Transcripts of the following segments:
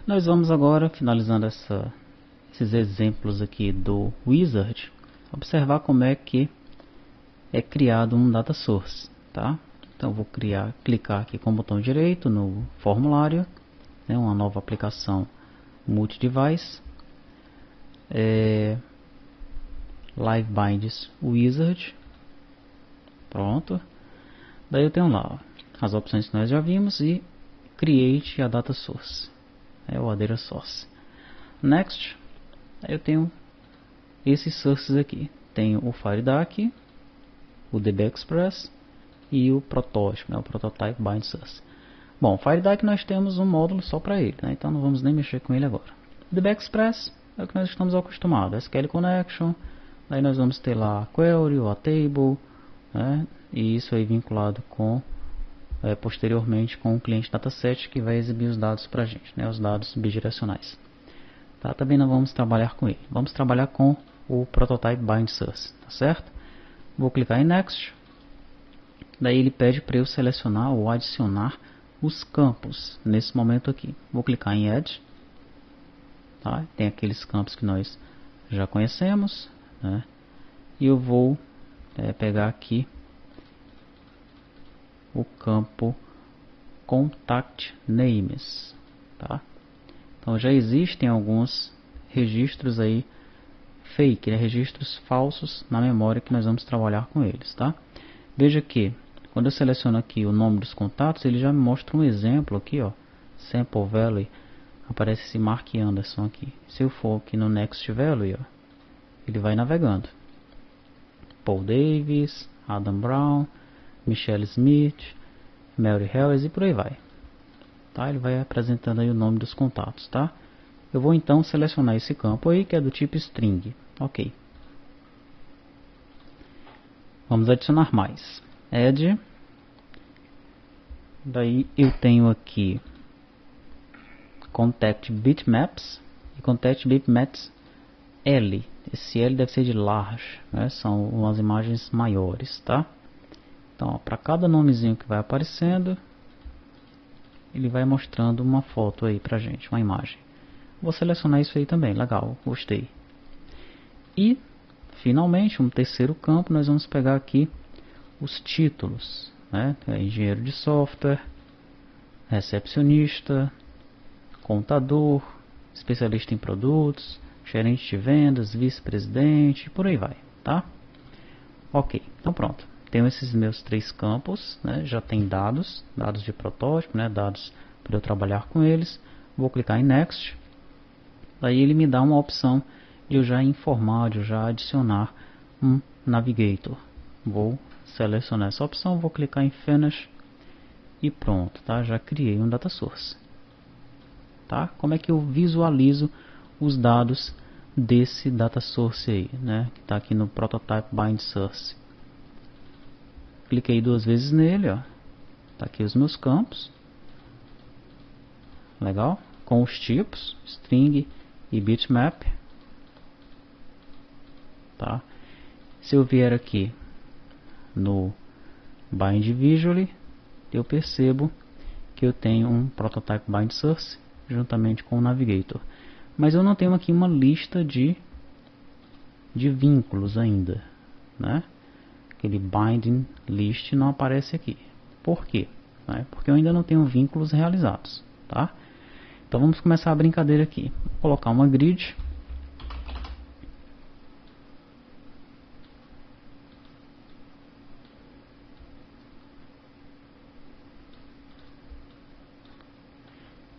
Nós vamos agora, finalizando esses exemplos aqui do Wizard, observar como é que é criado um data source, tá? Então vou clicar aqui com o botão direito no formulário, né, uma nova aplicação multi-device, Live Binds Wizard, pronto. Daí eu tenho lá as opções que nós já vimos e Create a Data Source, o Data Source. Next, eu tenho esses sources aqui. Tenho o FireDAC, o DBExpress e o protótipo, o Prototype Bind Source. Bom, o FireDAC nós temos um módulo só para ele, né? Então não vamos nem mexer com ele agora. O DBExpress é o que nós estamos acostumados, SQL Connection. Aí nós vamos ter lá a query ou a table, né? E isso aí vinculado com posteriormente com o cliente dataset que vai exibir os dados para a gente, né? Os dados bidirecionais. Tá? Também não vamos trabalhar com ele. Vamos trabalhar com o Prototype Bind Source, tá certo? Vou clicar em Next. Daí ele pede para eu selecionar ou adicionar os campos nesse momento aqui. Vou clicar em Add. Tá? Tem aqueles campos que nós já conhecemos, né? E eu vou pegar aqui o campo Contact Names, tá? Então já existem alguns registros aí fake, né? Registros falsos na memória que nós vamos trabalhar com eles, tá? Veja que quando eu seleciono aqui o nome dos contatos, ele já me mostra um exemplo aqui, ó, Sample Value, aparece esse Mark Anderson aqui. Se eu for aqui no Next Value, ó, ele vai navegando. Paul Davis, Adam Brown, Michelle Smith, Mary Harris e por aí vai. Tá? Ele vai apresentando aí o nome dos contatos, tá? Eu vou então selecionar esse campo aí que é do tipo string. Ok. Vamos adicionar mais. Add. Daí eu tenho aqui Contact Bitmaps e Contact Bitmaps L. Esse L deve ser de large, né? São umas imagens maiores, tá? Então, para cada nomezinho que vai aparecendo, ele vai mostrando uma foto aí pra gente, uma imagem. Vou selecionar isso aí também, legal, gostei. E, finalmente, um terceiro campo, nós vamos pegar aqui os títulos, né? Engenheiro de software, recepcionista, contador, especialista em produtos, gerente de vendas, vice-presidente, por aí vai, tá? Ok, então pronto. Tenho esses meus três campos, né? Já tem dados de protótipo, né? Dados para eu trabalhar com eles. Vou clicar em Next. Daí ele me dá uma opção de eu já informar, de eu já adicionar um Navigator. Vou selecionar essa opção, vou clicar em Finish e pronto, tá? Já criei um data source. Tá? Como é que eu visualizo os dados desse data source aí, né? Que está aqui no Prototype Bind Source. Cliquei duas vezes nele, ó. Tá aqui os meus campos. Legal? Com os tipos, string e bitmap. Tá? Se eu vier aqui no Bind Visually, eu percebo que eu tenho um Prototype Bind Source juntamente com o Navigator. Mas eu não tenho aqui uma lista de vínculos ainda, né? Aquele binding list não aparece aqui. Por quê? Porque eu ainda não tenho vínculos realizados, tá? Então vamos começar a brincadeira aqui. Vou colocar uma grid.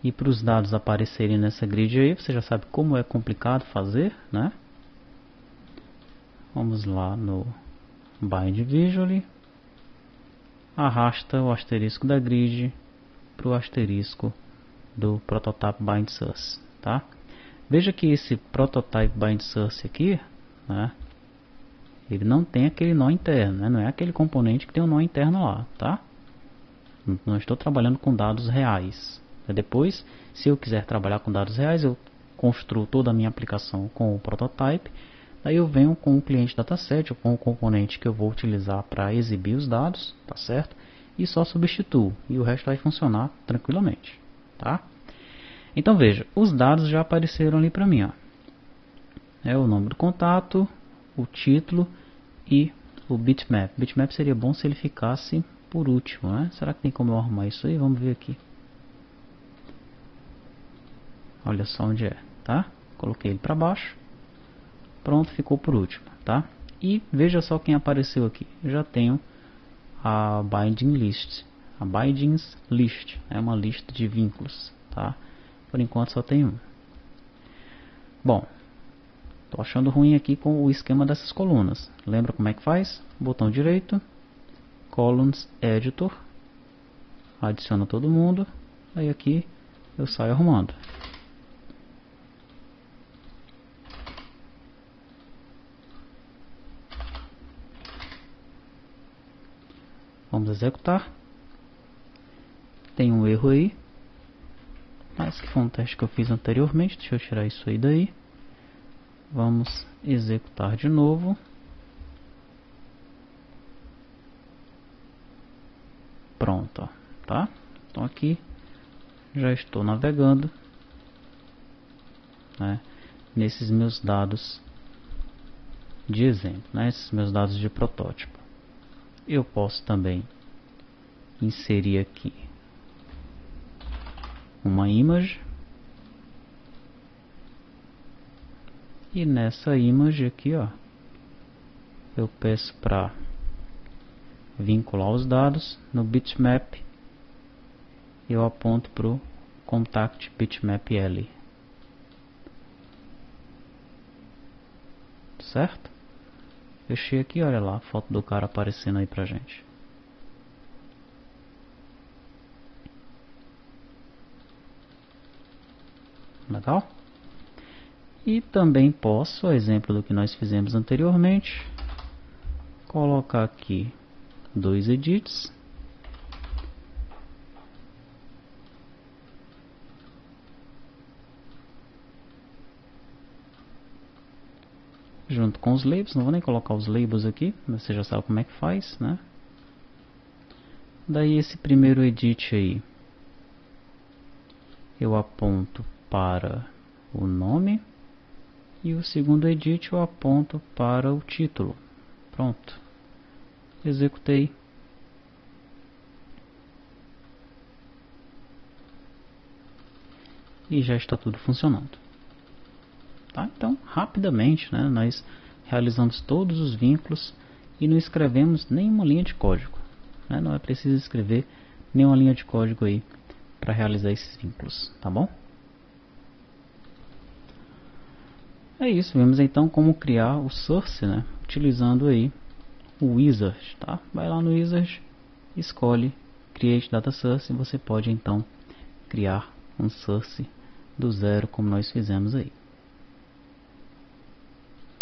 E para os dados aparecerem nessa grid aí, você já sabe como é complicado fazer, né? Vamos lá no Bind Visually. Arrasta o asterisco da grid para o asterisco do Prototype Bind Source, tá? Veja que esse Prototype Bind Source aqui, né? Ele não tem aquele nó interno, né? Não é aquele componente que tem um nó interno lá, tá? Não estou trabalhando com dados reais. Depois, se eu quiser trabalhar com dados reais, eu construo toda a minha aplicação com o Prototype. Daí eu venho com o cliente dataset, ou com o componente que eu vou utilizar para exibir os dados, tá certo? E só substituo, e o resto vai funcionar tranquilamente, tá? Então veja, os dados já apareceram ali para mim, ó. É o nome do contato, o título e o bitmap. Bitmap seria bom se ele ficasse por último, né? Será que tem como eu arrumar isso aí? Vamos ver aqui. Olha só onde é, tá? Coloquei ele para baixo. Pronto, ficou por último, tá? E veja só quem apareceu aqui. Eu já tenho a binding list. A bindings list é uma lista de vínculos, tá? Por enquanto só tem um. Bom, tô achando ruim aqui com o esquema dessas colunas. Lembra como é que faz? Botão direito, Columns Editor, adiciona todo mundo, aí aqui eu saio arrumando. Vamos executar. Tem um erro aí, mas que foi um teste que eu fiz anteriormente. Deixa eu tirar isso aí daí. Vamos executar de novo. Pronto, ó, tá? Então aqui já estou navegando, né, nesses meus dados de exemplo, né, esses meus dados de protótipo. Eu posso também inserir aqui uma image, e nessa image aqui, ó, eu peço para vincular os dados. No bitmap eu aponto para o contact bitmap L, certo? Fechei aqui, olha lá a foto do cara aparecendo aí pra gente. Legal? E também posso, exemplo do que nós fizemos anteriormente, colocar aqui 2 edits. Junto com os labels, não vou nem colocar os labels aqui, mas você já sabe como é que faz, né? Daí esse primeiro edit aí, eu aponto para o nome, e o segundo edit eu aponto para o título. Pronto. Executei. E já está tudo funcionando. Tá? Então, rapidamente, né, nós realizamos todos os vínculos e não escrevemos nenhuma linha de código, né? Não é preciso escrever nenhuma linha de código aí para realizar esses vínculos, tá bom? É isso, vemos então como criar o source, né, utilizando aí o wizard, tá? Vai lá no wizard, escolhe create data source e você pode então criar um source do zero como nós fizemos aí.